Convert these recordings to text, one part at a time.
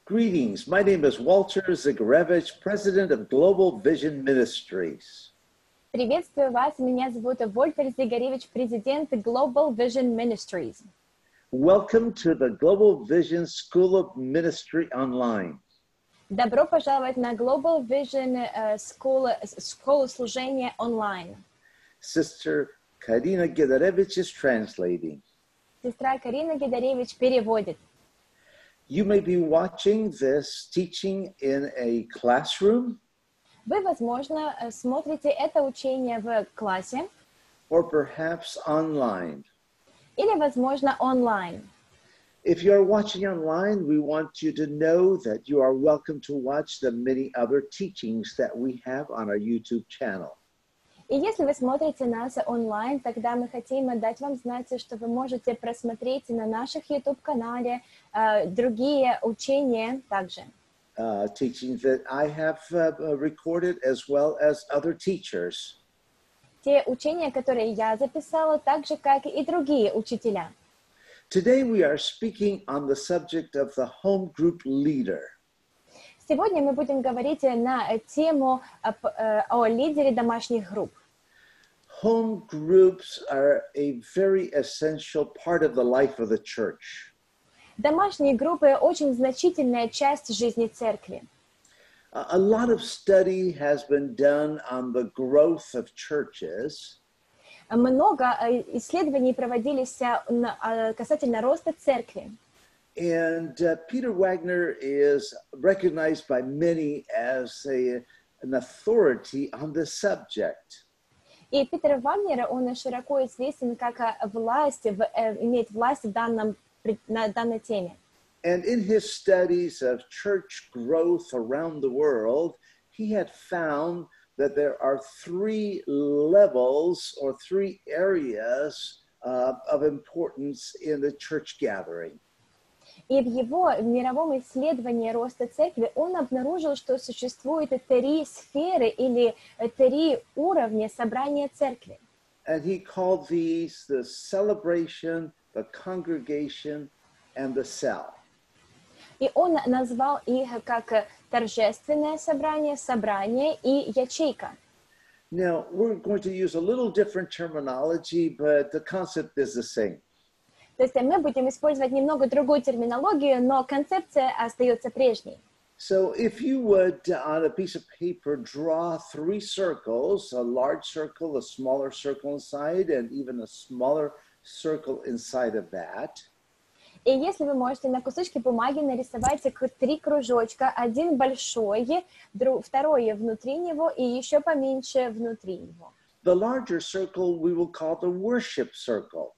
Greetings. My name is Walter Zygarewicz, President of Global Vision Ministries. Приветствую вас. Меня зовут Вольтер Зигаревич, президент Global Vision Ministries. Welcome to the Global Vision School of Ministry Online. Добро пожаловать на Global Vision школу служения онлайн. Sister Karina is translating. Сестра Карина Гидаревич переводит. You may be watching this teaching in a classroom. Вы, возможно, смотрите это учение в классе. Or perhaps online. Или, возможно, онлайн. If you are watching online, we want you to know that you are welcome to watch the many other teachings that we have on our YouTube channel. И если вы смотрите нас онлайн, тогда мы хотим дать вам знать, что вы можете просмотреть на наших YouTube-канале другие учения также. Teachings that I have recorded as well as other teachers. Те учения, которые я записала, так же, как и другие учителя. Today we are speaking on the subject of the home group leader. Сегодня мы будем говорить на тему о лидере домашних групп. Home groups are a very essential part of the life of the church. Домашние группы – очень значительная часть жизни церкви. A lot of study has been done on the growth of churches. Много исследований проводились касательно роста церкви. And Peter Wagner is recognized by many as an authority on this subject. И Питер Вагнер, он широко известен как имеет власть на данной теме. And in his studies of church growth around the world, he had found that there are three levels or three areas of importance in the church gathering. И в его мировом исследовании роста церкви он обнаружил, что существует три сферы или три уровня собрания церкви. And he called these the celebration, the congregation, and the cell. И он назвал их как торжественное собрание, собрание и ячейка. Now, we're going to use a little different terminology, but the concept is the same. То есть мы будем использовать немного другую терминологию, но концепция остается прежней. So if you would, on a piece of paper, draw three circles, a large circle, a smaller circle inside, and even a smaller circle inside of that. И если вы можете на кусочке бумаги нарисовать три кружочка, один большой, второй внутри него и еще поменьше внутри него. The larger circle we will call the worship circle.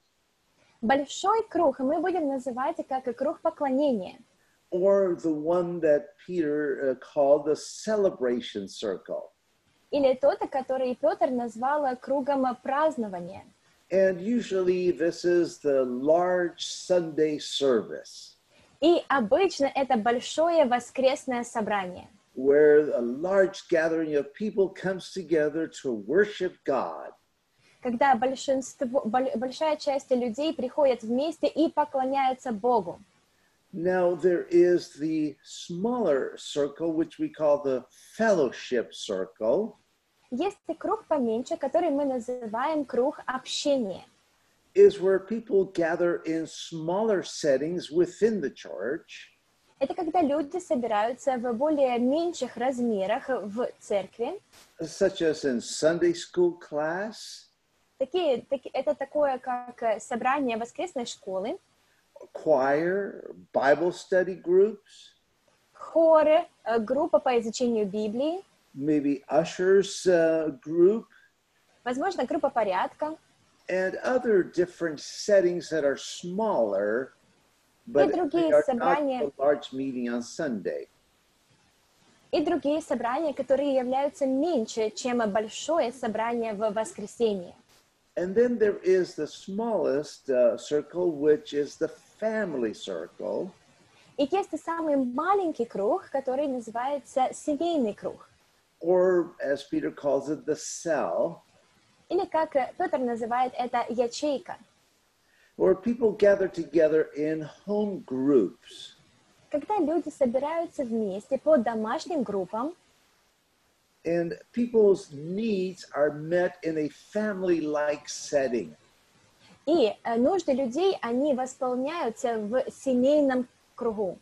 Большой круг мы будем называть как круг поклонения. Or the one that Peter called the celebration circle. Или тот, который Петр назвал кругом празднования. And usually this is the large Sunday service. И обычно это большое воскресное собрание. Where a large gathering of people comes together to worship God. Когда большая часть людей приходит вместе и поклоняются Богу. Now there is the smaller circle, which we call the fellowship circle. Есть круг поменьше, который мы называем круг общения. Is where people gather in smaller settings within the church. Это когда люди собираются в более меньших размерах в церкви. Such as in Sunday school class. Это такое, как собрание воскресной школы. Choir, Bible study groups. Хоры, группа по изучению Библии. Maybe ushers group. Возможно, группа порядка. And other different settings that are smaller, but they are not a large meeting on Sunday. И другие собрания, которые являются меньше, чем большое собрание в воскресенье. And then there is the smallest circle, which is the family circle. И есть самый маленький круг, который называется семейный круг. Or, as Peter calls it, the cell. Или как Петр называет это ячейка. Where people gather together in home groups. Когда люди собираются вместе по домашним группам, and people's needs are met in a family-like setting. и нужды людей, они восполняются в семейном кругу.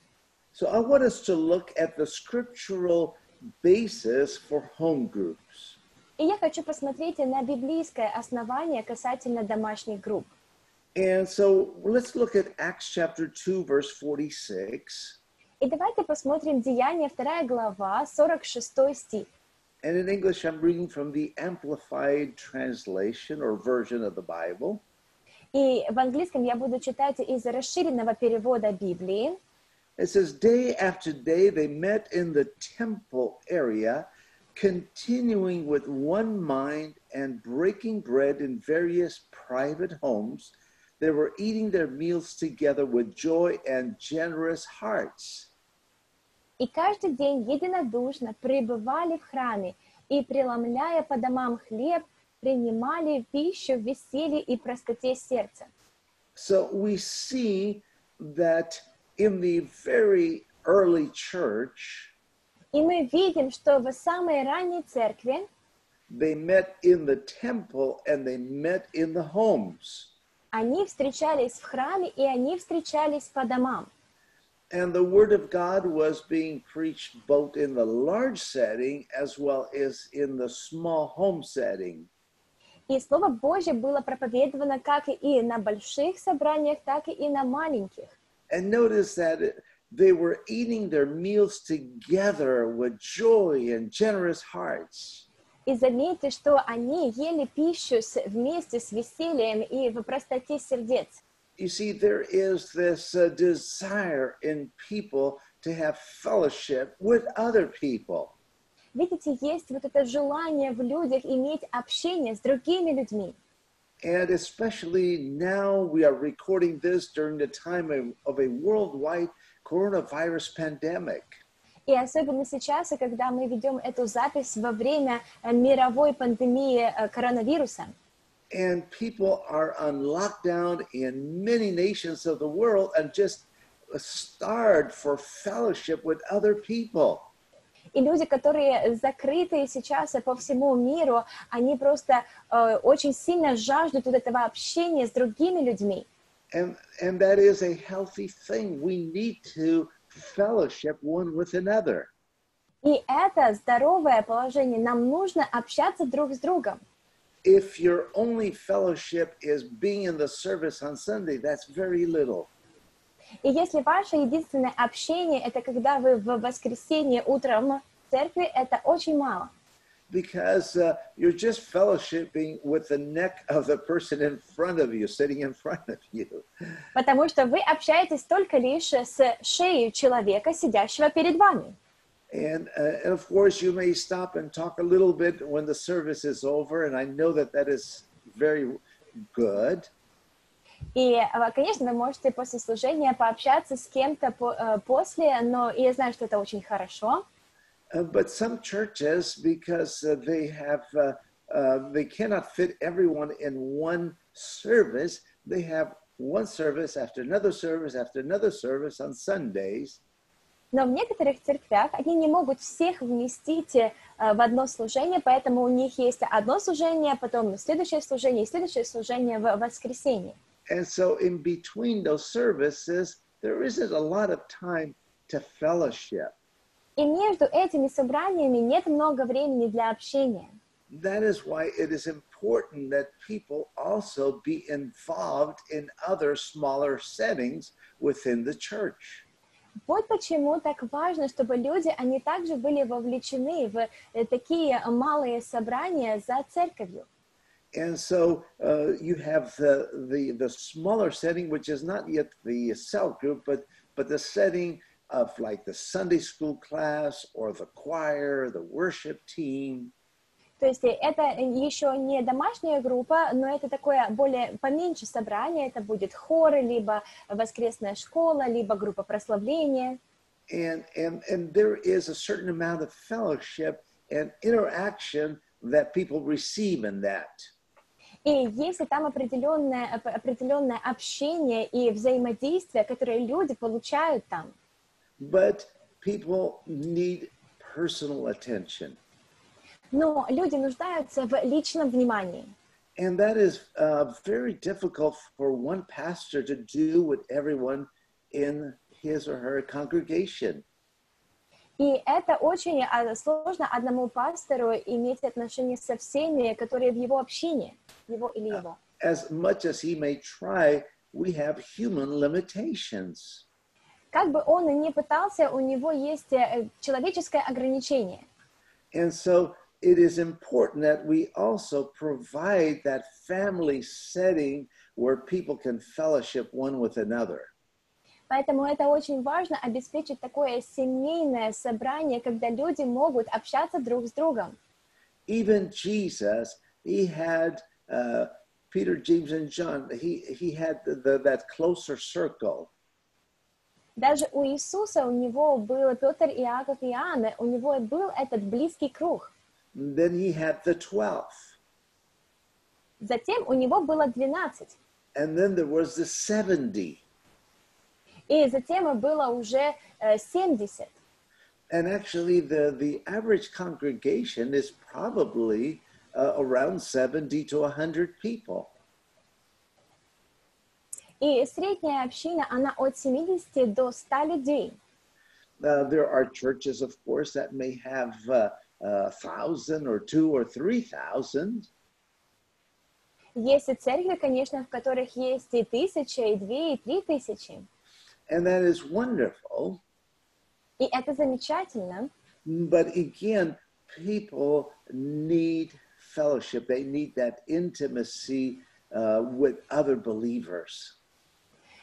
So I want us to look at the scriptural basis for home groups. И я хочу посмотреть на библейское основание касательно домашних групп. And so let's look at Acts chapter 2, verse 46. И давайте посмотрим Деяния, 2 глава, 46 стих. And in English, I'm reading from the Amplified Translation or version of the Bible. И в английском я буду читать из расширенного перевода Библии. It says, day after day they met in the temple area, continuing with one mind and breaking bread in various private homes. They were eating their meals together with joy and generous hearts. И каждый день единодушно пребывали в храме и, преломляя по домам хлеб, принимали пищу в веселье и простоте сердца. So we see that in the very early church, И мы видим, что в самой ранней церкви they met in the temple and they met in the homes. они встречались в храме и они встречались по домам. And the word of God was being preached both in the large setting as well as in the small home setting. И Слово Божье было проповедовано как и на больших собраниях, так и на маленьких. And notice that they were eating their meals together with joy and generous hearts. И заметьте, что они ели пищу вместе с весельем и в простоте сердец. You see, there is this desire in people to have fellowship with other people. Видите, есть вот это желание в людях иметь общение с другими людьми. And especially now we are recording this during the time of a worldwide coronavirus pandemic. И особенно сейчас, когда мы ведем эту запись во время мировой пандемии коронавируса. And people are on lockdown in many nations of the world and just starved for fellowship with other people. И люди, которые закрыты сейчас по всему миру, они просто очень сильно жаждут вот этого общения с другими людьми. And that is a healthy thing. We need to fellowship one with another. И это здоровое положение. Нам нужно общаться друг с другом. If your only fellowship is being in the service on Sunday, that's very little. И если ваше единственное общение, это когда вы в воскресенье утром в церкви, это очень мало. Because you're just fellowshipping with the neck of the person in front of you, sitting in front of you. Потому что вы общаетесь только лишь с шеей человека, сидящего перед вами. And of course, you may stop and talk a little bit when the service is over, and I know that that is very good. И, конечно, вы можете после служения пообщаться с кем-то после, но я знаю, что это очень хорошо. But some churches, because they cannot fit everyone in one service, they have one service after another service after another service on Sundays. Но в некоторых церквях они не могут всех вместить в одно служение, поэтому у них есть одно служение, потом следующее служение и следующее служение в воскресенье. And so in between those services, there isn't a lot of time to fellowship. И между этими собраниями нет много времени для общения. That is why it is important that people also be involved in other smaller settings within the church. Вот почему так важно, чтобы люди, они также были вовлечены в такие малые собрания за церковью. And so you have the smaller setting, which is not yet the cell group, but the setting of like the Sunday school class or the choir, the worship team. То есть это еще не домашняя группа, но это такое более поменьше собрание. Это будет хоры, либо воскресная школа, либо группа прославления. And there is a certain amount of fellowship and interaction that people receive in that. И есть там определенное общение и взаимодействие, которое люди получают там. but people need personal attention. Но люди нуждаются в личном внимании. And that is very difficult for one pastor to do with everyone in his or her congregation. И это очень сложно одному пастору иметь отношения со всеми, которые в его общине, его или его. As much as he may try, we have human limitations. Как бы он и ни пытался, у него есть человеческое ограничение. And so it is important that we also provide that family setting where people can fellowship one with another. Поэтому это очень важно обеспечить такое семейное собрание, когда люди могут общаться друг с другом. Even Jesus, he had Peter, James, and John. He had that closer circle. Даже у Иисуса, у него был Петр, Иаков и Иоанн, у него был этот близкий круг. Then he had the 12. Затем у него было 12. And then there was the 70. И затем было уже 70. And actually, the average congregation is probably around 70 to 100 people. И средняя община, она от 70 до 100 людей. There are churches, of course, that may have 1,000 or 2,000 or 3,000. Есть и церкви, конечно, в которых есть и 1000, и 2, и 3000. And that is wonderful. И это замечательно. But again, people need fellowship. They need that intimacy with other believers.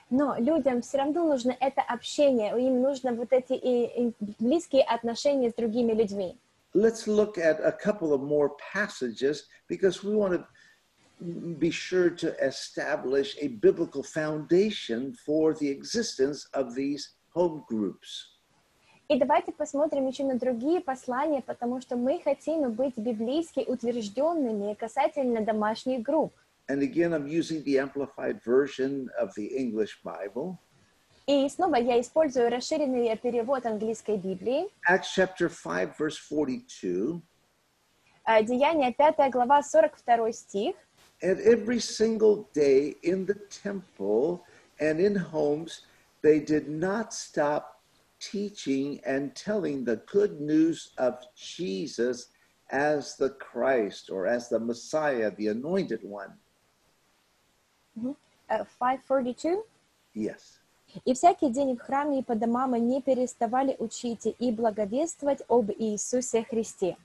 Но людям все равно нужно это общение, им нужно вот эти и близкие отношения с другими людьми. Let's look at a couple of more passages because we want to be sure to establish a biblical foundation for the existence of these home groups. И давайте посмотрим еще на другие послания, потому что мы хотим быть библейски утвержденными касательно домашних групп. And again, I'm using the amplified version of the English Bible. И снова я использую расширенный перевод английской Библии. Acts chapter 5, verse 42. Деяния 5 глава 42 стих. And every single day in the temple and in homes, they did not stop teaching and telling the good news of Jesus as the Christ or as the Messiah, the anointed one. 5:42. Yes. И всякий день в храме и по домам не переставали учить и благовествовать об Иисусе Христе.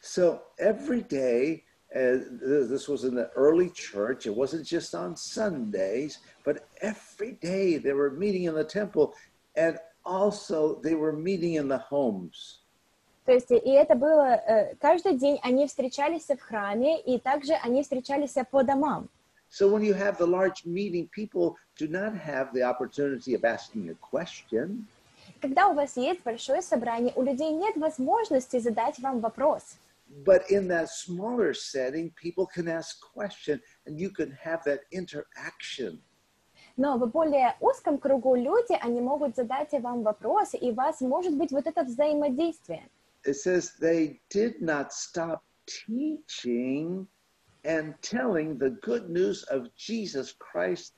So every day, this was in the early church, it wasn't just on Sundays, but every day they were meeting in the temple and also they were meeting in the homes. То есть, и это было каждый день они встречались в храме, и также они встречались по домам. So when you have the large meeting, people do not have the opportunity of asking a question. Когда у вас есть большое собрание, у людей нет возможности задать вам вопрос. But in that smaller setting, people can ask questions and you can have that interaction. Но в более узком кругу люди, они могут задать вам вопрос, и у вас может быть вот это взаимодействие. It says they did not stop teaching and telling the good news of Jesus Christ,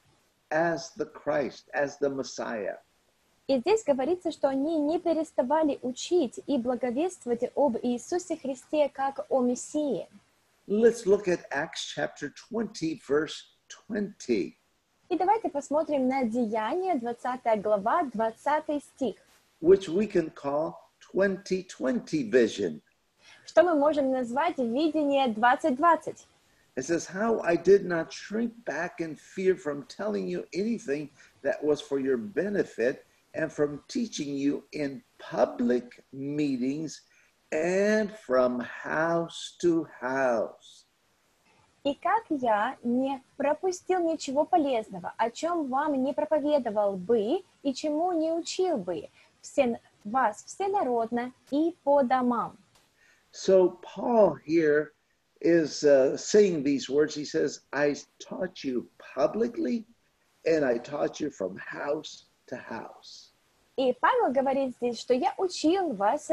as the Messiah. И здесь говорится, что они не переставали учить и благовествовать об Иисусе Христе как о Мессии. Let's look at Acts chapter 20, verse 20. И давайте посмотрим на Деяния, 20 глава, 20 стих. Which we can call 2020 vision. Что мы можем назвать видение 2020. It says, how I did not shrink back in fear from telling you anything that was for your benefit and from teaching you in public meetings and from house to house. И как я не пропустил ничего полезного, о чем вам не проповедовал бы и чему не учил бы вас всенародно и по домам. So Paul here is saying these words. He says, I taught you publicly and I taught you from house to house. И Павел говорит здесь, что я учил вас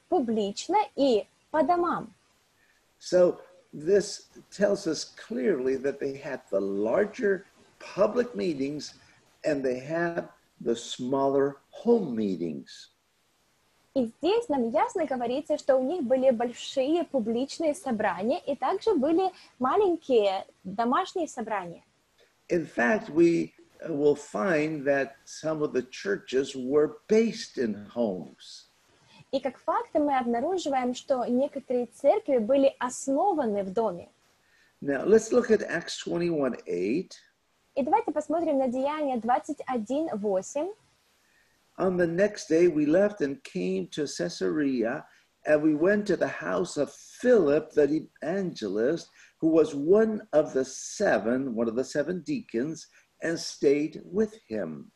публично и по домам. So this tells us clearly that they had the larger public meetings and they had the smaller home meetings. И здесь нам ясно говорится, что у них были большие публичные собрания и также были маленькие домашние собрания. In fact, we will find that some of the churches were based in homes. И как факт мы обнаруживаем, что некоторые церкви были основаны в доме. Now, let's look at Acts 21:8. И давайте посмотрим на Деяния 21:8. On the next day, we left and came to Caesarea, and we went to the house of Philip, the evangelist, who was one of the seven deacons, and stayed with him.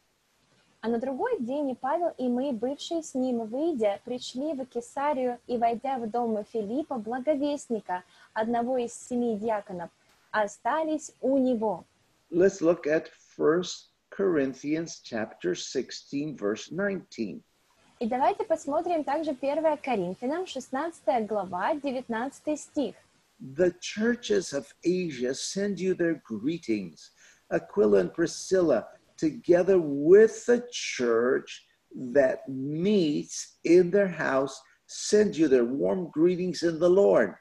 А на другой день и Павел, и мы, бывшие с ним, выйдя, пришли в Кесарию и, войдя в дом Филиппа, благовестника, одного из 7 диаконов, остались у него. Let's look at 1 Corinthians chapter 16, verse 19. И давайте посмотрим также 1 Коринфянам, 16 глава, 19 стих. The churches of Asia send you their greetings. Aquila and Priscilla, together with the church that meets in their house, send you their warm greetings in the Lord.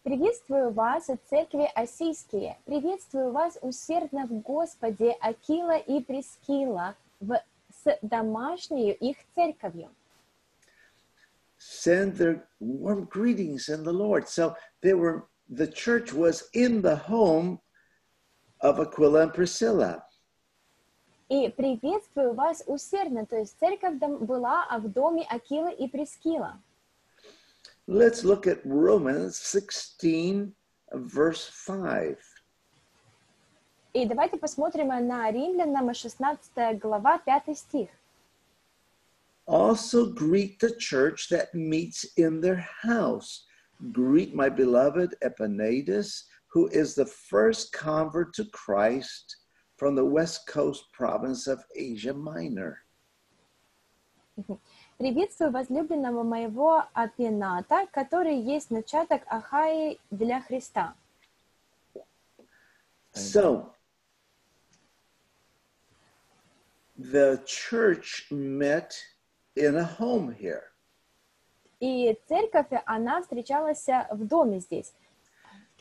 Приветствую вас, церкви осийские. Приветствую вас усердно в Господе Акила и Прискила с домашнею их церковью. Send their warm greetings in the Lord. So the church was in the home of Aquila and Priscilla. И приветствую вас усердно, то есть церковь была в доме Акилы и Прискила. Let's look at Romans 16, verse 5. И давайте посмотрим на Римлянам 16 глава, 5 стих. Also greet the church that meets in their house. Greet my beloved Epaenetus, who is the first convert to Christ from the west coast province of Asia Minor. Приветствую возлюбленного моего Апената, который есть начаток Ахаи для Христа. So, the church met in a home here. И церковь, она встречалась в доме здесь.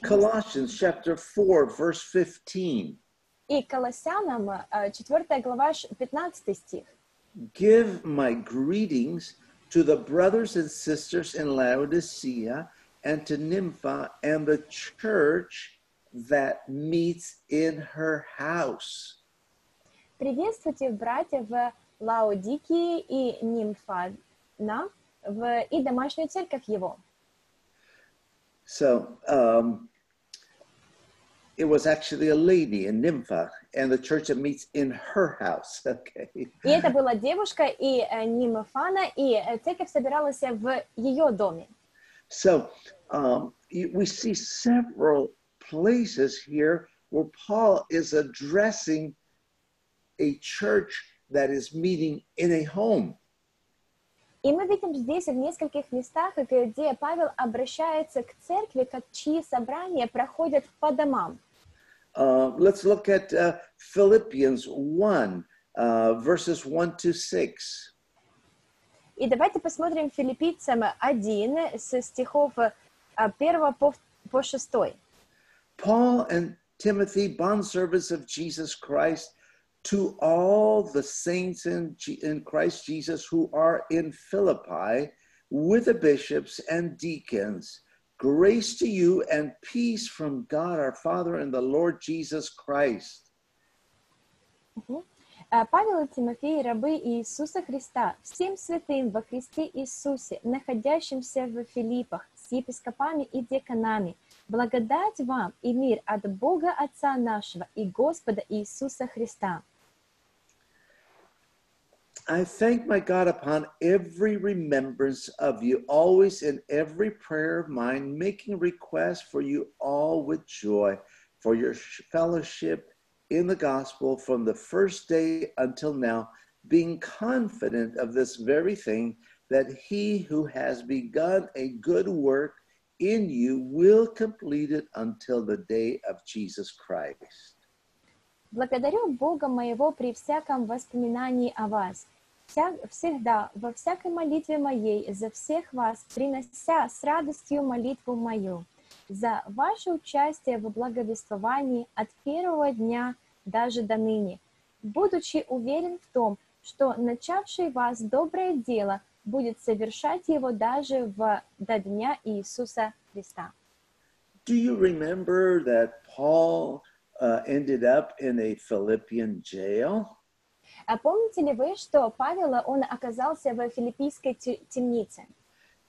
Colossians chapter 4, verse 15. И Колоссянам 4 глава, 15 стих. Give my greetings to the brothers and sisters in Laodicea and to Nympha and the church that meets in her house. Приветствуйте братьев в Лаодикии и Нимфана и домашнюю церковь его. So, it was actually a lady in Nympha and the church that meets in her house. Okay. И это была девушка и Нимфана, и церковь собиралась в ее доме. So, we see several places here where Paul is addressing a church that is meeting in a home. И мы видим здесь в нескольких местах, где Павел обращается к церкви, чьи собрания проходят по домам. Let's look at Philippians 1, verses 1 to 6. И давайте посмотрим Филиппийцам 1 со стихов 1 по 6. Paul and Timothy, bondservants of Jesus Christ, to all the saints in Christ Jesus who are in Philippi, with the bishops and deacons, grace to you and peace from God our Father and the Lord Jesus Christ. Павел и Тимофей, рабы Иисуса Христа, всем святым во Христе Иисусе, находящимся в Филиппах, с епископами и диаконами, благодать вам и мир от Бога Отца нашего и Господа Иисуса Христа. I thank my God upon every remembrance of you, always in every prayer of mine, making requests for you all with joy, for your fellowship in the gospel from the first day until now, being confident of this very thing, that he who has begun a good work in you will complete it until the day of Jesus Christ. Благодарю Бога моего при всяком воспоминании о вас, всегда, во всякой молитве моей, за всех вас, принося с радостью молитву мою, за ваше участие в благовествовании от первого дня даже до ныне, будучи уверен в том, что начавший вас доброе дело будет совершать его даже до дня Иисуса Христа. Do you remember that Paul ended up in a Philippian jail? А помните ли вы, что Павел, он оказался в филиппийской темнице?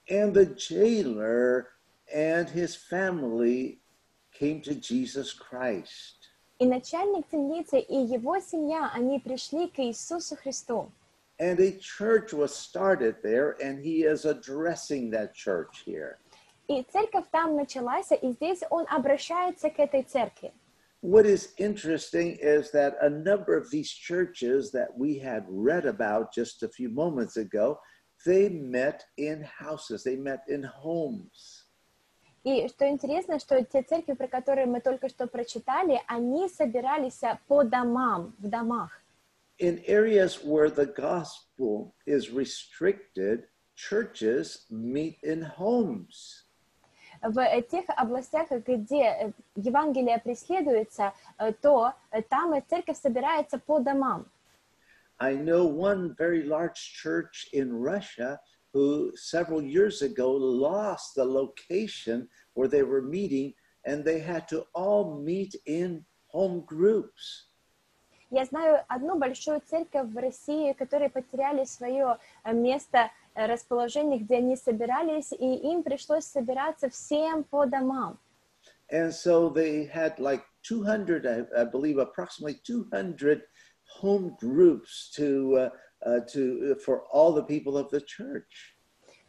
And the jailer and his family came to Jesus Christ. И начальник темницы и его семья, они пришли к Иисусу Христу. And a church was started there, and he is addressing that church here. И церковь там началась, и здесь он обращается к этой церкви. What is interesting is that a number of these churches that we had read about just a few moments ago, they met in houses, they met in homes. И что интересно, что те церкви, про которые мы только что прочитали, они собирались по домам, в домах. In areas where the gospel is restricted, churches meet in homes. В тех областях, где Евангелие преследуется, то там церковь собирается по домам. I know one very large church in Russia who several years ago lost the location where they were meeting, and they had to all meet in home groups. Я знаю одну большую церковь в России, которые потеряли свое место расположения, где они собирались, и им пришлось собираться всем по домам. And so they had like 200, I believe, approximately 200 home groups for all the people of the church.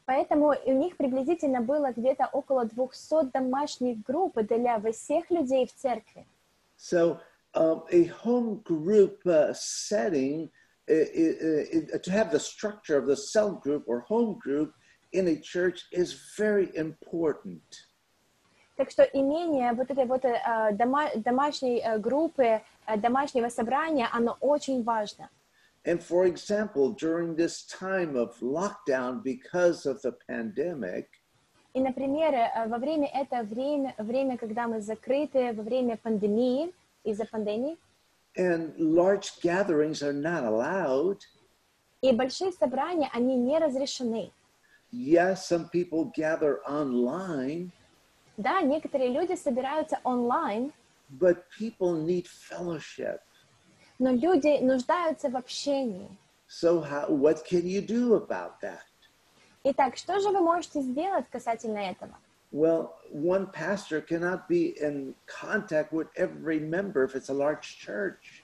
Поэтому у них приблизительно было где-то около 200 домашних групп для всех людей в церкви. So a home group setting, to have the structure of the cell group or home group in a church is very important. Так что имение вот этой вот домашней группы, домашнего собрания, оно очень важно. And for example, during this time of lockdown because of the pandemic, И, например, во время этого время, когда мы закрыты, во время пандемии, из-за пандемии, and large gatherings are not allowed. и большие собрания, они не разрешены. Yes, some people gather online, Да, некоторые люди собираются онлайн, but people need fellowship. но люди нуждаются в общении. So what can you do about that? Итак, что же вы можете сделать касательно этого? Well, one pastor cannot be in contact with every member if it's a large church.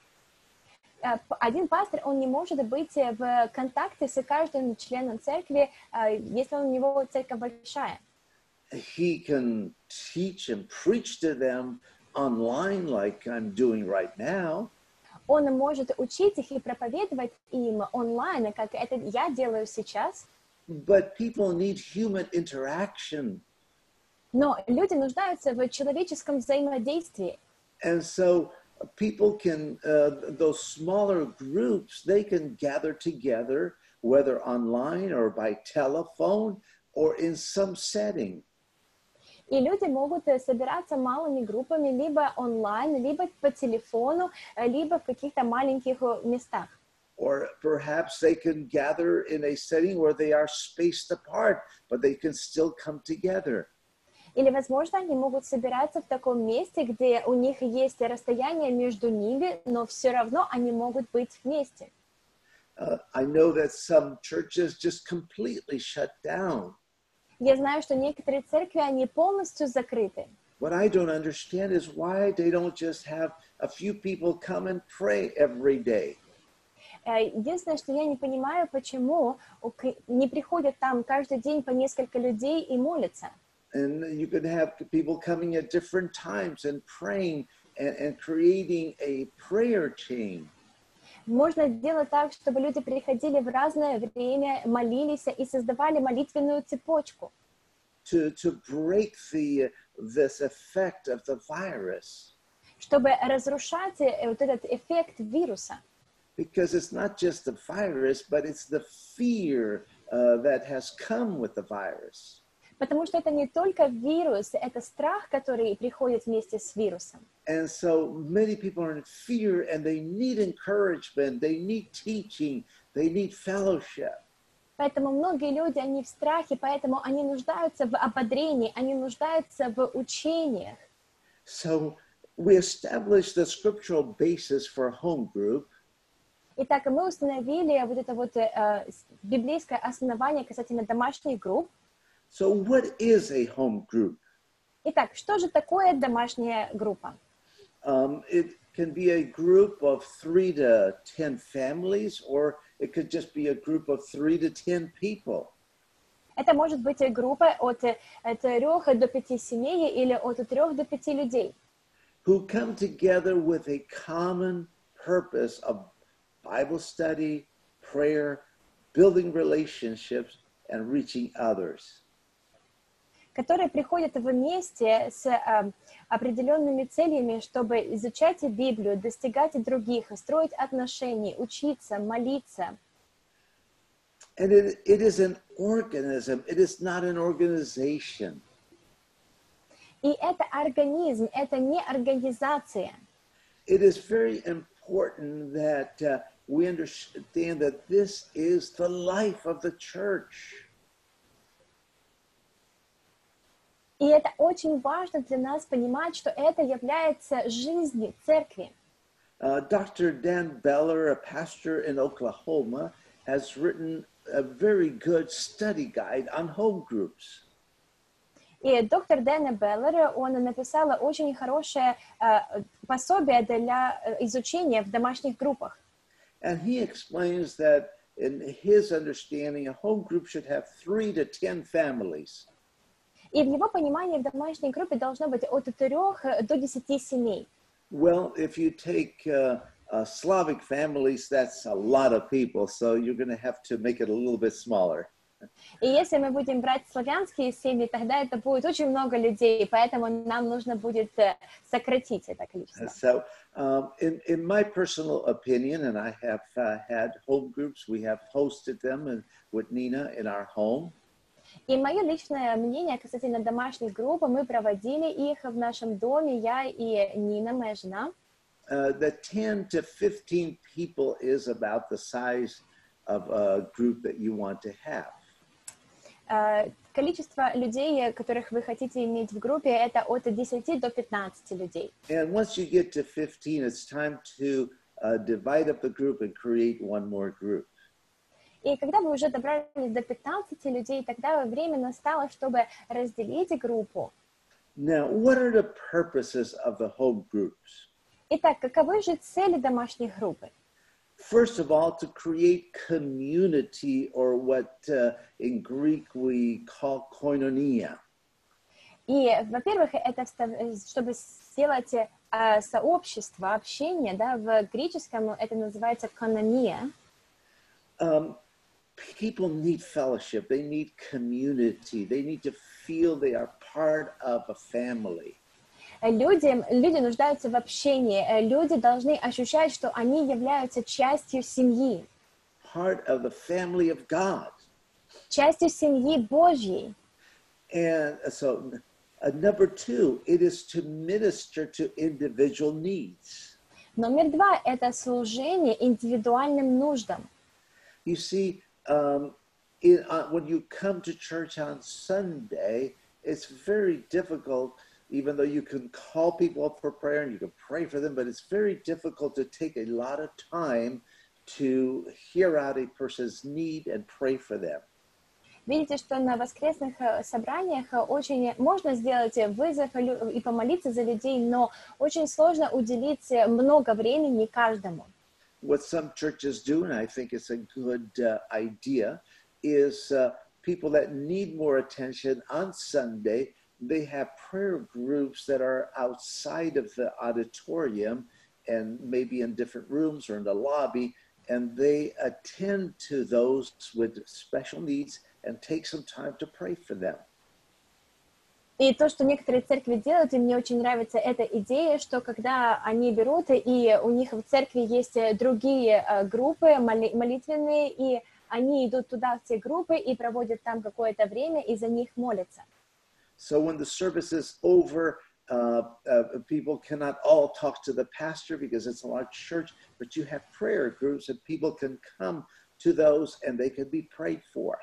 Один пастор, он не может быть в контакте с каждым членом церкви, если у него церковь большая. He can teach and preach to them online like I'm doing right now. Он может учить их и проповедовать им онлайн, как это я делаю сейчас. But people need human interaction. Но люди нуждаются в человеческом взаимодействии. And so people can, those smaller groups, they can gather together, whether online or by telephone or in some setting. И люди могут собираться малыми группами либо онлайн, либо по телефону, либо в каких-то маленьких местах. Or perhaps they can gather in a setting where they are spaced apart, but they can still come together. Или, возможно, они могут собираться в таком месте, где у них есть расстояние между ними, но все равно они могут быть вместе. I know that some churches just completely shut down. Я знаю, что некоторые церкви, они полностью закрыты. What I don't understand is why they don't just have a few people come and pray every day. Единственное, что я не понимаю, почему не приходят там каждый день по несколько людей и молятся. And you could have people coming at different times and praying and creating a prayer chain. Можно делать так, чтобы люди приходили в разное время, молились и создавали молитвенную цепочку. To break this effect of the virus. Чтобы разрушать вот этот эффект вируса. Because it's not just the virus, but it's the fear that has come with the virus. Потому что это не только вирус, это страх, который приходит вместе с вирусом. And so many people are in fear and they need encouragement, they need teaching, they need fellowship. Поэтому многие люди, они в страхе, поэтому они нуждаются в ободрении, они нуждаются в учениях. So we established the scriptural basis for a home group. Итак, мы установили вот это вот библейское основание касательно домашних групп. So what is a home group? Итак, что же такое домашняя группа? It can be a group of 3 to 10 families, or it could just be a group of 3 to 10 people. Это может быть группа от 3 до 5 семей или от 3 до 5 людей. Who come together with a common purpose of Bible study, prayer, building relationships, and reaching others. Которые приходят вместе с определенными целями, чтобы изучать Библию, достигать других, строить отношения, учиться, молиться. And it is an organism, it is not an organization. И это организм, это не организация. It is very important that we understand that this is the life of the church. И это очень важно для нас понимать, что это является жизнью церкви. Dr. Dan Beller, a pastor in Oklahoma, has written a very good study guide on home groups. И доктор Дэн Беллер, он написал очень хорошее пособие для изучения в домашних группах. And he explains that in his understanding, a home group should have 3 to 10 families. И в его понимании в домашней группе должно быть от 3 до 10 семей. Well, if you take Slavic families, that's a lot of people, so you're going to have to make it a little bit smaller. И если мы будем брать славянские семьи, тогда это будет очень много людей, поэтому нам нужно будет сократить это количество. So, in my personal opinion, and I have had home groups, we have hosted them with Nina in our home. И мое личное мнение касательно домашних групп, мы проводили их в нашем доме, я и Нина, моя жена. The 10 to 15 people is about the size of a group that you want to have. Количество людей, которых вы хотите иметь в группе, это от 10 до 15 людей. And once you get to 15, it's time to divide up the group and create one more group. И когда вы уже добрались до 15 людей, тогда время настало, чтобы разделить группу. Now, what are the purposes of the home groups? Итак, каковы же цели домашней группы? First of all, to create community, or what in Greek we call koinonia. И, во-первых, это чтобы сделать сообщество, общение, да, в греческом это называется koinonia. People need fellowship, they need community, they need to feel they are part of a family. Люди нуждаются в общении, люди должны ощущать, что они являются частью семьи. Part of the family of God. Частью семьи Божьей. And so, number 2, it is to minister to individual needs. Номер 2 – это служение индивидуальным нуждам. You see, when you come to church on Sunday, it's very difficult, even though you can call people up for prayer and you can pray for them, but it's very difficult to take a lot of time to hear out a person's need and pray for them. Видите, что на воскресных собраниях очень можно сделать вызов и помолиться за людей, но очень сложно уделить много времени каждому. What some churches do, and I think it's a good idea, is people that need more attention on Sunday, they have prayer groups that are outside of the auditorium, and maybe in different rooms or in the lobby, and they attend to those with special needs and take some time to pray for them. И то, что некоторые церкви делают, и мне очень нравится эта идея, что когда они берут, и у них в церкви есть другие группы молитвенные, и они идут туда, в те группы, и проводят там какое-то время, и за них молятся. So when the service is over, people cannot all talk to the pastor because it's a large church, but you have prayer groups and people can come to those and they can be prayed for.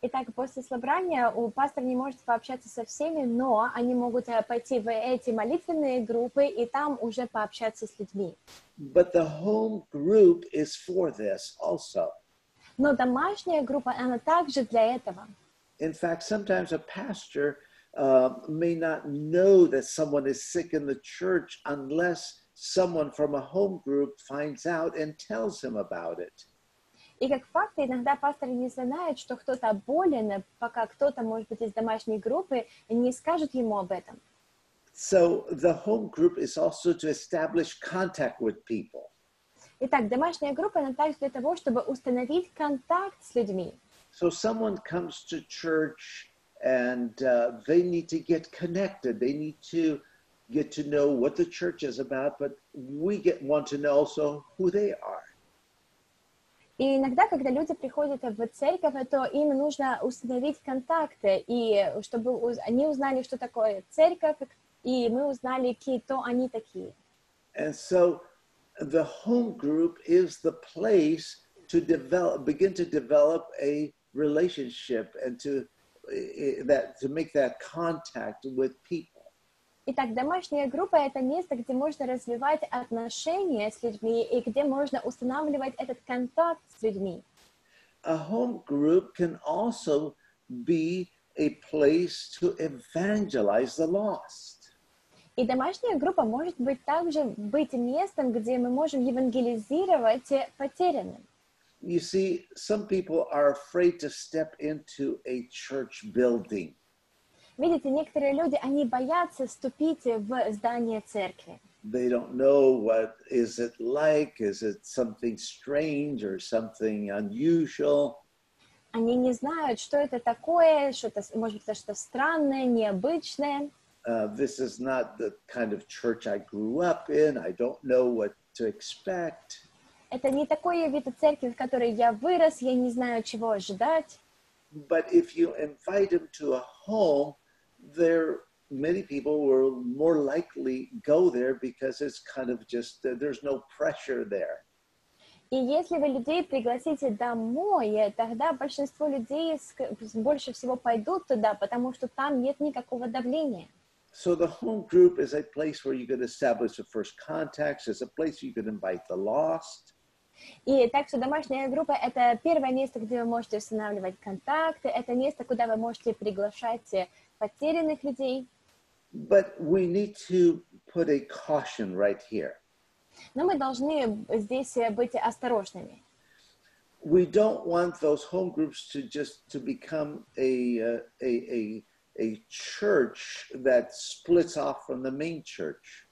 Итак, после собрания пастор не может пообщаться со всеми, но они могут пойти в эти молитвенные группы и там уже пообщаться с людьми. But the home group is for this also. Но домашняя группа, она также для этого. In fact, sometimes a pastor may not know that someone is sick in the church unless someone from a home group finds out and tells him about it. И как факт, иногда пастор не знает, что кто-то болен, пока кто-то, может быть, из домашней группы не скажет ему об этом. So the home group is also to establish contact with people. Итак, домашняя группа, она также для того, чтобы установить контакт с людьми. So someone comes to church and they need to get connected. They need to get to know what the church is about, but want to know also who they are. И иногда, когда люди приходят в церковь, то им нужно установить контакты, и чтобы они узнали, что такое церковь, и мы узнали, кто они такие. And so the home group is the place to begin to develop a relationship and to make that contact with people. Итак, домашняя группа — это место, где можно развивать отношения с людьми и где можно устанавливать этот контакт с людьми. A home group can also be a place to evangelize the lost. И домашняя группа может быть также местом, где мы можем евангелизировать потерянным. You see, some people are afraid to step into a church building. Видите, некоторые люди, они боятся вступить в здание церкви. They don't know what is it like. Is it something strange or something unusual? Они не знают, что это такое, что-то, может быть, что-то странное, необычное. This is not the kind of church I grew up in. I don't know what to expect. Это не такой вид церкви, в которой я вырос, я не знаю, чего ожидать. But if you invite them to a home, many people will more likely go there because it's kind of just, there's no pressure there. И если вы людей пригласите домой, тогда большинство людей больше всего пойдут туда, потому что там нет никакого давления. So the home group is a place where you can establish the first contacts. It's a place you can invite the lost. И так что домашняя группа — это первое место, где вы можете устанавливать контакты, это место, куда вы можете приглашать потерянных людей. But we need to put a caution right here. Но мы должны здесь быть осторожными. We don't want those home groups to become a church that splits off from the main church.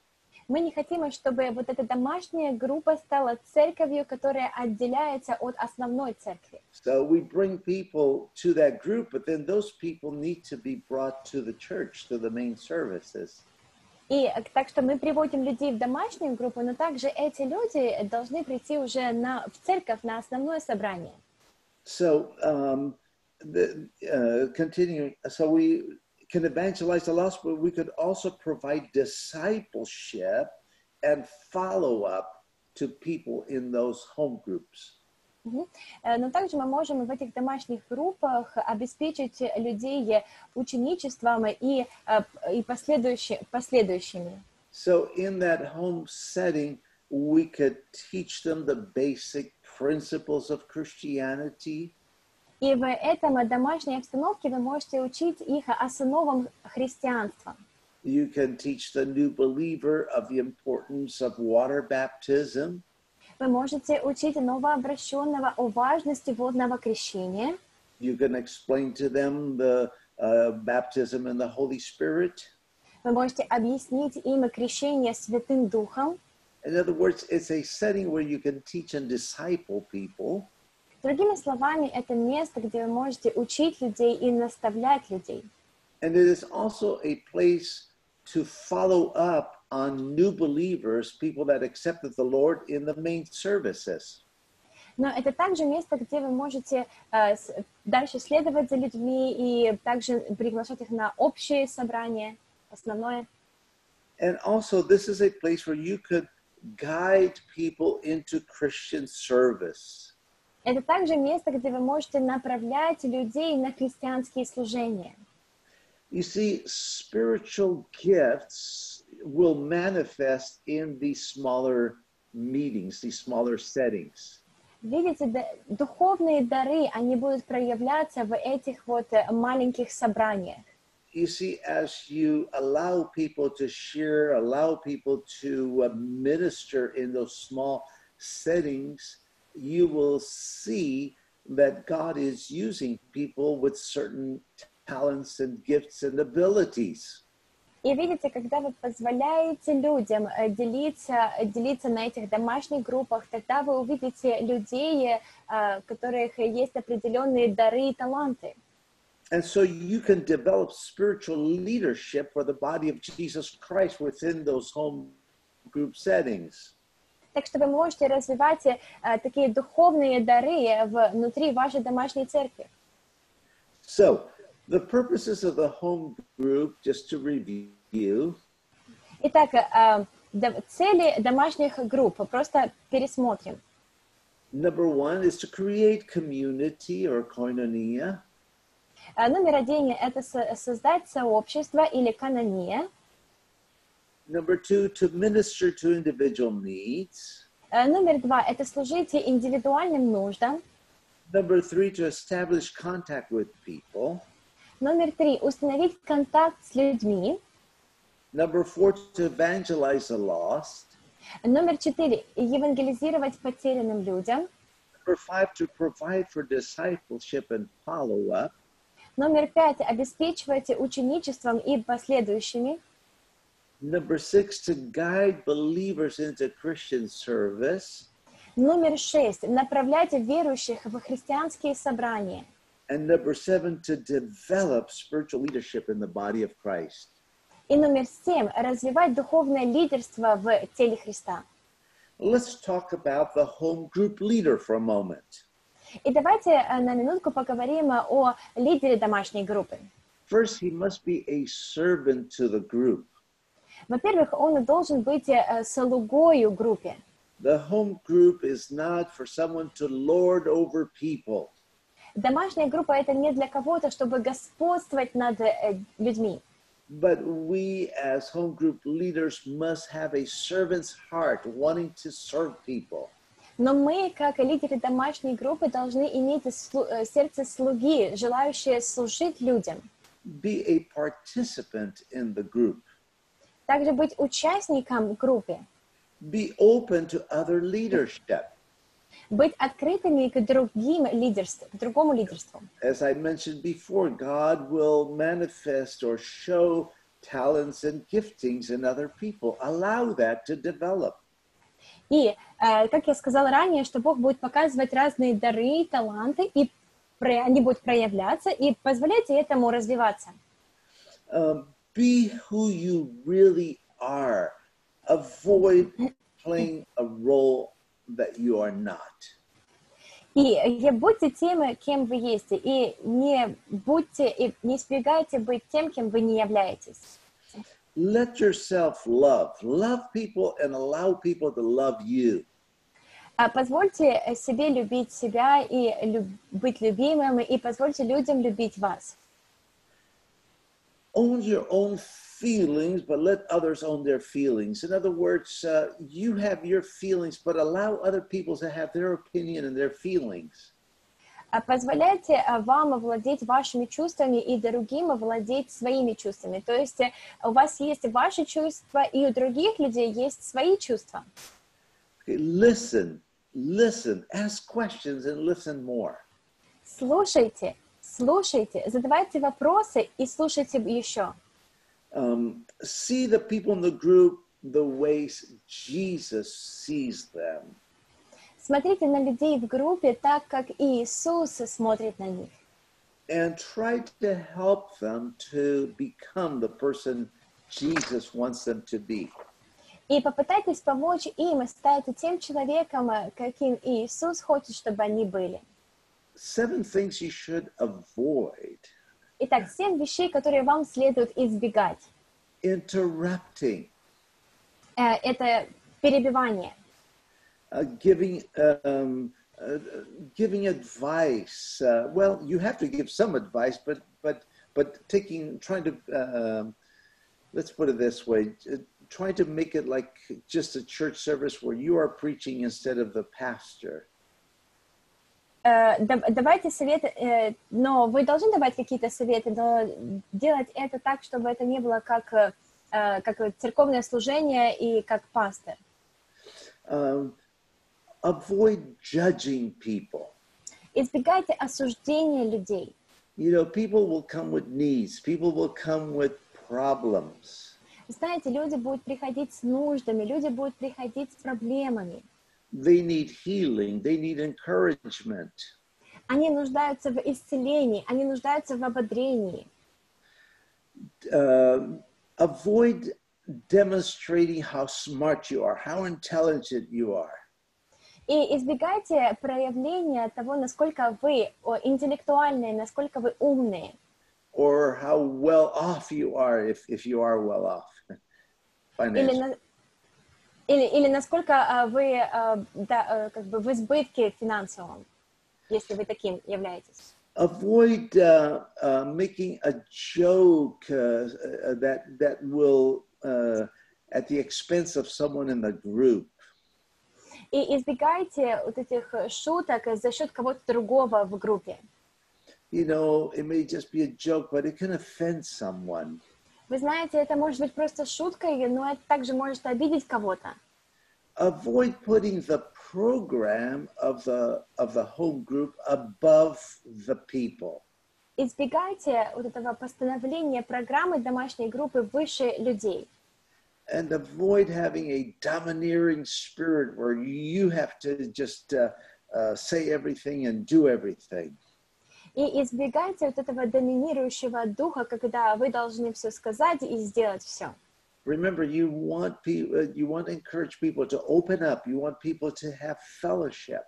Мы не хотим, чтобы вот эта домашняя группа стала церковью, которая отделяется от основной церкви. So we bring people to that group, but then those people need to be brought to the church, to the main services. И так что мы приводим людей в домашнюю группу, но также эти люди должны прийти уже в церковь, на основное собрание. So continuing, so we can evangelize the lost, but we could also provide discipleship and follow-up to people in those home groups. Но также мы можем в этих домашних группах обеспечить людей ученичеством и последующими. So in that home setting, we could teach them the basic principles of Christianity. И в этом домашней обстановке вы можете учить их основам христианства. You can teach the new believer of the importance of water baptism. Вы можете учить новообращенного о важности водного крещения. You can explain to them the baptism in the Holy Spirit. Вы можете объяснить им крещение Святым Духом. In other words, it's a setting where you can teach and disciple people. Другими словами, это место, где вы можете учить людей и наставлять людей. And it is also a place to follow up on new believers, people that accepted the Lord in the main services. Но это также место, где вы можете дальше следовать за людьми и также приглашать их на общее собрание, основное. And also, this is a place where you could guide people into Christian service. Это также место, где вы можете направлять людей на христианские служения. You see, spiritual gifts will manifest in these smaller meetings, these smaller settings. Видите, духовные дары, они будут проявляться в этих вот маленьких собраниях. You see, as you allow people to share, allow people to minister in those small settings, you will see that God is using people with certain talents and gifts and abilities. И видите, когда вы позволяете людям делиться на этих домашних группах, тогда вы увидите людей, у которых есть определенные дары и таланты. And so you can develop spiritual leadership for the body of Jesus Christ within those home group settings. Так что вы можете развивать такие духовные дары внутри вашей домашней церкви. So, the purposes of the home group, just to review. Итак, цели домашних групп просто пересмотрим. Number one is to create community or koinonia. Номер один – это создать сообщество или канония. Number two, to minister to individual needs. Номер два – это служить индивидуальным нуждам. Number three, to establish contact with people. Номер три – установить контакт с людьми. Number four, to evangelize the lost. Номер четыре – евангелизировать потерянным людям. Number five, to provide for discipleship and follow-up. Номер пять – обеспечивать ученичеством и последующими. Number six, to guide believers into Christian service. Номер шесть – направлять верующих в христианские собрания. And number seven, to develop spiritual leadership in the body of Christ. И номер семь – развивать духовное лидерство в теле Христа. Let's talk about the home group leader for a moment. И давайте на минутку поговорим о лидере домашней группы. First, he must be a servant to the group. Во-первых, он должен быть слугою группе. The home group is not for someone to lord over people. Домашняя группа – это не для кого-то, чтобы господствовать над людьми. But we as home group leaders must have a servant's heart, wanting to serve people. Но мы, как лидеры домашней группы, должны иметь сердце слуги, желающее служить людям. Be a participant in the group. Также быть участником группы. Be open to other leadership. Быть открытыми к другому лидерству. As I mentioned before, God will manifest or show talents and giftings in other people. Allow that to develop. И, как я сказала ранее, что Бог будет показывать разные дары, таланты, и они будут проявляться, и позволяйте этому развиваться. Be who you really are. Avoid playing a role that you are not. И будьте тем, кем вы есть, и не избегайте быть тем, кем вы не являетесь. Let yourself love people and allow people to love you. Позвольте себе любить себя и быть любимым, и позвольте людям любить вас. Own your own feelings, but let others own their feelings. In other words, you have your feelings, but allow other people to have their opinion and their feelings. Позволяйте вам владеть вашими чувствами и другим владеть своими чувствами. То есть у вас есть ваши чувства, и у других людей есть свои чувства. Okay, listen, ask questions and listen more. Слушайте, задавайте вопросы и слушайте еще. See the people in the group the ways Jesus sees them. Смотрите на людей в группе так, как Иисус смотрит на них. And try to help them to become the person Jesus wants them to be. И попытайтесь помочь им стать тем человеком, каким Иисус хочет, чтобы они были. 7 things you should avoid. Итак, 7 вещей, которые вам следует избегать. Interrupting. Это перебивание. Giving advice. Well, you have to give some advice, but trying to, let's put it this way, trying to make it like just a church service where you are preaching instead of the pastor. Давайте советы, но вы должны давать какие-то советы, но делать это так, чтобы это не было как церковное служение и как пастор. Avoid judging people. Избегайте осуждения людей. You know, people will come with needs. People will come with problems. Знаете, люди будут приходить с нуждами, люди будут приходить с проблемами. They need healing. They need encouragement. Они нуждаются в исцелении, они нуждаются в ободрении. Avoid demonstrating how smart you are, how intelligent you are. И избегайте проявления того, насколько вы интеллектуальные, насколько вы умные. Or how well off you are, if you are well off. Или насколько вы как бы в избытке финансовом, если вы таким являетесь. Avoid making a joke that will at the expense of someone in the group. И избегайте вот этих шуток за счет кого-то другого в группе. You know, it may just be a joke, but it can offend someone. Вы знаете, это может быть просто шуткой, но это также может обидеть кого-то. Avoid putting the program of the home group above the people. Избегайте вот этого постановления программы домашней группы выше людей. And avoid having a domineering spirit where you have to just say everything and do everything. И избегайте вот этого доминирующего духа, когда вы должны все сказать и сделать все. Remember, you want to encourage people to open up. You want people to have fellowship.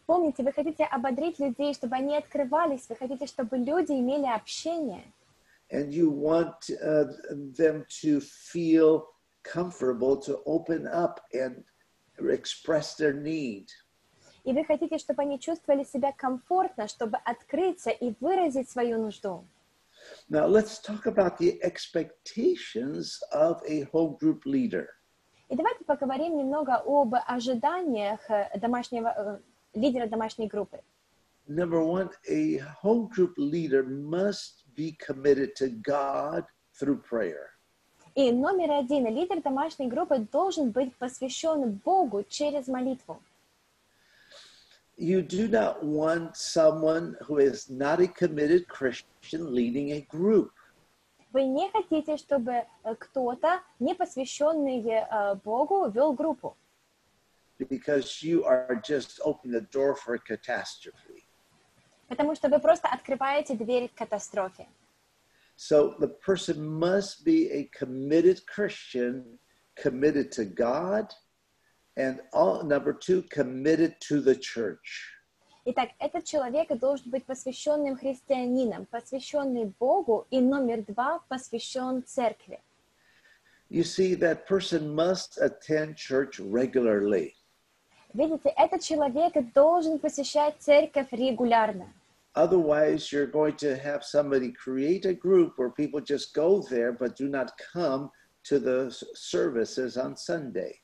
Помните, вы хотите ободрить людей, чтобы они открывались, вы хотите, чтобы люди имели общение. And you want them to feel comfortable to open up and express their need. И вы хотите, чтобы они чувствовали себя комфортно, чтобы открыться и выразить свою нужду. Now, let's talk about the expectations of a home group leader. И давайте поговорим немного об ожиданиях лидера домашней группы. Number one, a home group leader must be committed to God through prayer. И номер 1, лидер домашней группы должен быть посвящен Богу через молитву. You do not want someone who is not a committed Christian leading a group. Вы не хотите, чтобы кто-то, не посвященный Богу, вел группу. Because you are just opening the door for a catastrophe. Потому что вы просто открываете дверь к катастрофе. So the person must be a committed Christian, committed to God, and number 2, committed to the church. Итак, этот человек должен быть посвященным христианином, посвященный Богу, и номер 2, посвящен церкви. You see, that person must attend church regularly. Видите, этот человек должен посещать церковь регулярно. Otherwise, you're going to have somebody create a group where people just go there but do not come to the services on Sunday.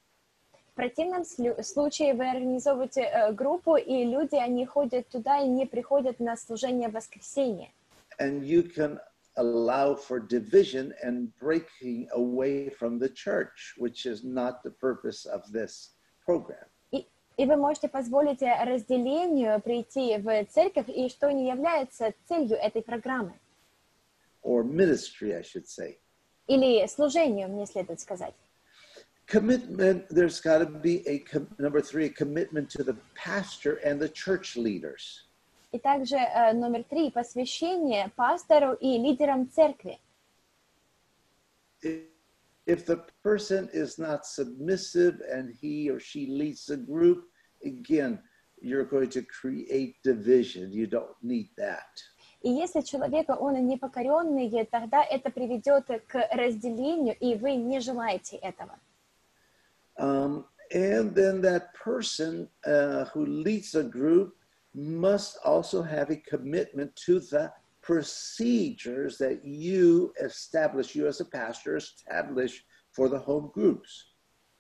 В противном случае вы организовываете группу, и люди, они ходят туда и не приходят на служение в воскресенье. And you can allow for division and breaking away from the church, which is not the purpose of this program. И вы можете позволить разделению прийти в церковь, и что не является целью этой программы. Or ministry, I should say. Или служению, мне следует сказать. Commitment, there's got to be number 3, a commitment to the pastor and the church leaders. И также номер 3 посвящение пастору и лидерам церкви. If the person is not submissive and he or she leads the group, again, you're going to create division. You don't need that. И если человека он непокоренный, тогда это приведет к разделению, и вы не желаете этого. And then that person who leads a group must also have a commitment to the procedures that you as a pastor, establish for the home groups.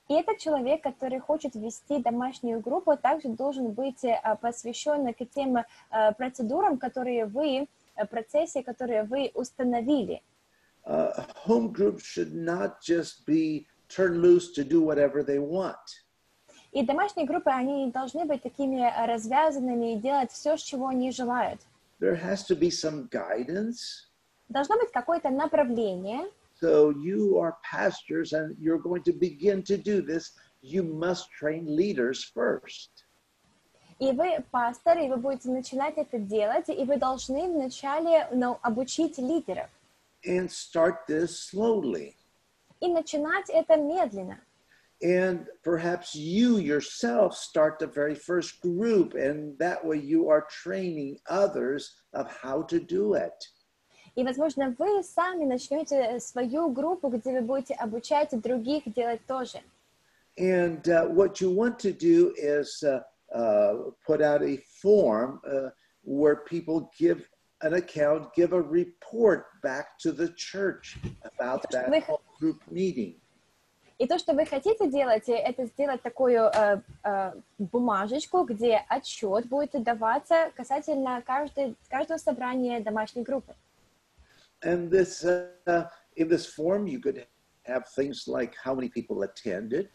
И этот человек, который хочет вести домашнюю группу, также должен быть посвящен к тем процедурам, процессе, которые вы установили. Home groups should not just be turned loose to do whatever they want. И домашние группы, они не должны быть такими развязанными и делать все, чего они желают. There has to be some guidance. Должно быть какое-то направление. So you are pastors and you're going to begin to do this. You must train leaders first. И вы пастор, и вы будете начинать это делать, и вы должны вначале обучить лидеров. And start this slowly. И начинать это медленно. And perhaps you yourself start the very first group, and that way you are training others of how to do it. И, возможно, вы сами начнете свою группу, где вы будете обучать других делать тоже. And what you want to do is put out a form where people give an account, give a report back to the church about that whole group meeting. И то, что вы хотите делать, это сделать такую бумажечку, где отчет будет даваться касательно каждого собрания домашней группы. And this, in this form, you could have things like how many people attended.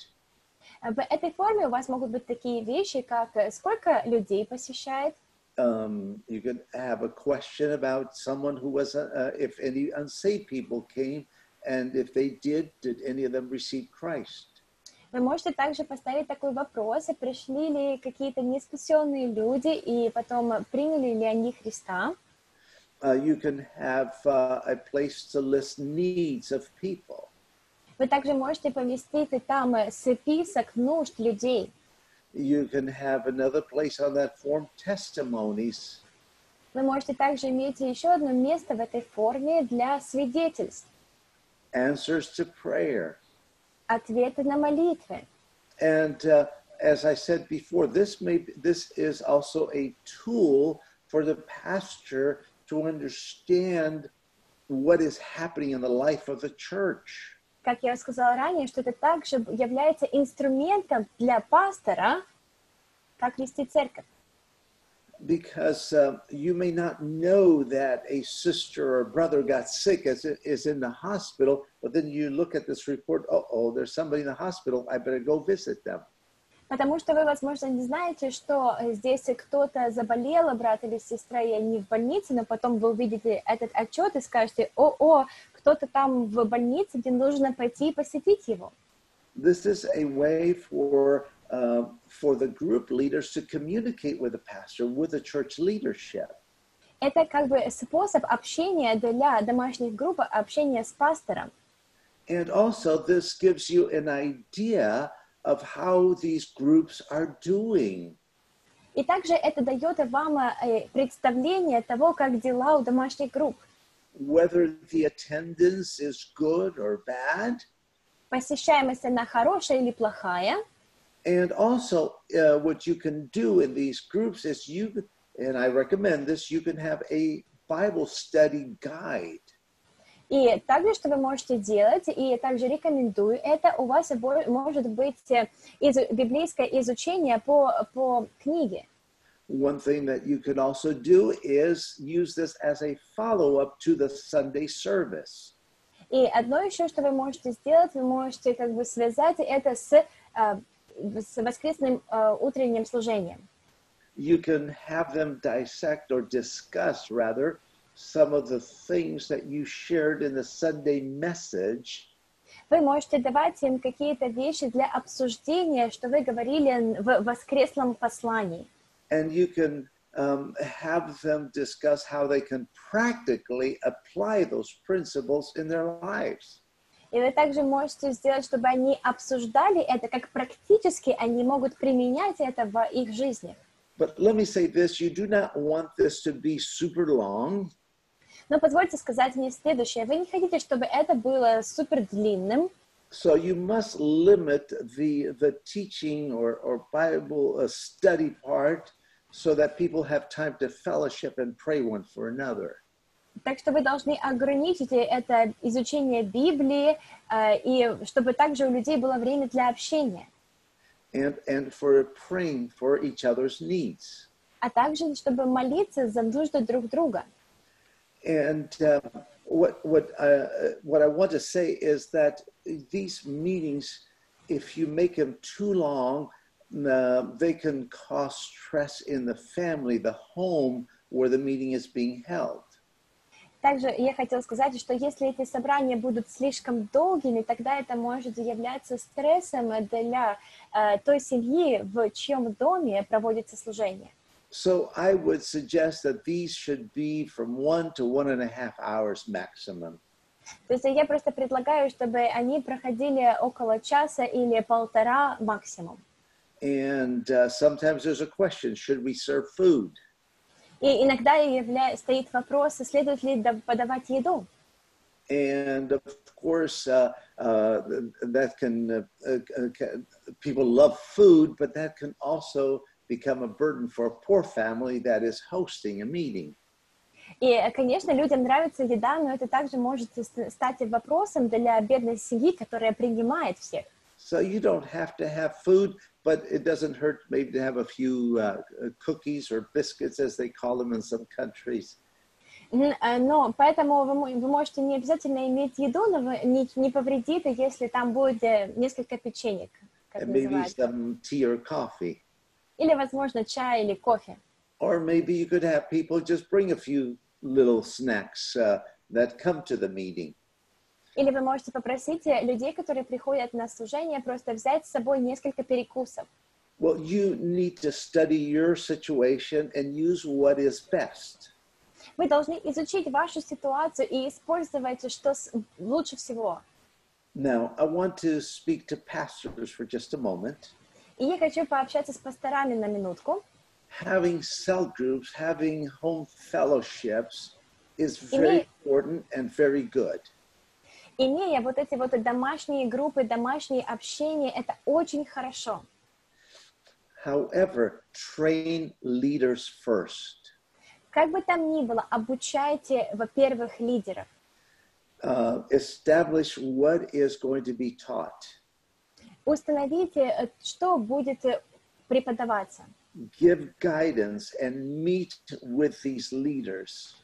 В этой форме у вас могут быть такие вещи, как сколько людей посещает. You could have a question about someone who was, if any unsaved people came, and if they did any of them receive Christ? Вы можете также поставить такой вопрос, пришли ли какие-то неспасенные люди, и потом приняли ли они Христа. You can have a place to list needs of people. Вы также можете поместить там список нужд людей. You can have another place on that form, testimonies. Вы можете также иметь еще одно место в этой форме для свидетельств. Answers to prayer. Ответы на молитвы. And as I said before, this is also a tool for the pastor to understand what is happening in the life of the church. Как я сказала ранее, что это также является инструментом для пастора, как вести церковь. Because you may not know that a sister or brother got sick as it is in the hospital, but then you look at this report, there's somebody in the hospital, I better go visit them. Потому что вы, возможно, не знаете, что здесь кто-то заболел, брат или сестра, и они в больнице, но потом вы увидите этот отчет и скажете, кто-то там в больнице, где нужно пойти и посетить его. This is a way for the group leaders to communicate with the pastor, with the church leadership. Это как бы способ общения для домашних групп, общения с пастором. And also this gives you an idea of how these groups are doing. И также это дает вам представление того, как дела у домашних групп. Whether the attendance is good or bad. Посещаемость она хорошая или плохая. And also, what you can do in these groups is and I recommend this, you can have a Bible study guide. И также, что вы можете делать, и также рекомендую это, у вас может быть библейское изучение по книге. One thing that you can also do is use this as a follow-up to the Sunday service. И одно еще, что вы можете сделать, вы можете как бы связать это с воскресным утренним служением. You can have them dissect or discuss, rather, some of the things that you shared in the Sunday message. Вы можете давать им какие-то вещи для обсуждения, что вы говорили в воскресном послании. And you can have them discuss how they can practically apply those principles in their lives. И вы также можете сделать, чтобы они обсуждали это, как практически они могут применять это в их жизни. But let me say this, you do not want this to be super long. Но позвольте сказать мне следующее. Вы не хотите, чтобы это было супер длинным. So you must limit the teaching or Bible study part so that people have time to fellowship and pray one for another. Так что вы должны ограничить это изучение Библии, и чтобы также у людей было время для общения. And for praying for each other's needs. А также, чтобы молиться за нужды друг друга. And what I want to say is that these meetings, if you make them too long, they can cause stress in the family, the home where the meeting is being held. Также я хотела сказать, что если эти собрания будут слишком долгими, тогда это может являться стрессом для той семьи, в чьем доме проводится служение. So I would suggest that these should be from 1 to 1.5 hours maximum. То есть я просто предлагаю, чтобы они проходили около часа или полтора максимум. And sometimes there's a question, should we serve food? И иногда стоит вопрос, следует ли подавать еду. And of course, that can people love food, but that can also become a burden for a poor family that is hosting a meeting. И, конечно, людям нравится еда, но это также может стать вопросом для бедной семьи, которая принимает всех. So you don't have to have food, but it doesn't hurt maybe to have a few cookies or biscuits, as they call them in some countries. Но поэтому вы можете не обязательно иметь еду, но не повредит, если там будет несколько печенек, как называется. Some tea or coffee. Или, возможно, чай или кофе. Or maybe you could have people just bring a few little snacks that come to the meeting. Или вы можете попросить людей, которые приходят на служение, просто взять с собой несколько перекусов. Well, you need to study your situation and use what is best. Вы должны изучить вашу ситуацию и использовать, что лучше всего. Now, I want to speak to pastors for just a moment. И я хочу пообщаться с пасторами на минутку. Having cell groups, having home fellowships is very important and very good. Имея вот эти вот домашние группы, домашние общения, это очень хорошо. However, train leaders first. Как бы там ни было, обучайте, во-первых, лидеров. Establish what is going to be taught. Установите, что будет преподаваться. Give guidance and meet with these leaders.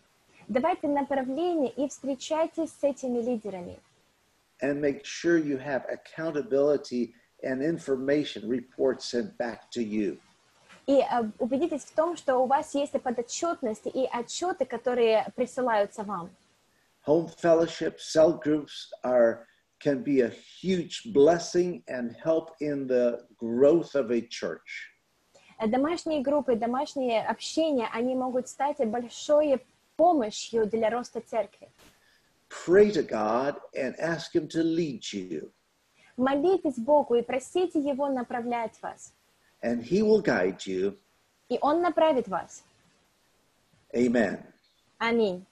Давайте направление и встречайтесь с этими лидерами. And make sure you have accountability and information reports sent back to you. И убедитесь в том, что у вас есть подотчетность и отчеты, которые присылаются вам. Home fellowship, cell groups can be a huge blessing and help in the growth of a church. Домашние группы, домашние общения, они могут стать большой помощью для роста церкви. Pray to God and ask Him to lead you. Молитесь Богу и просите Его направлять вас. And He will guide you. И Он направит вас. Amen. Аминь.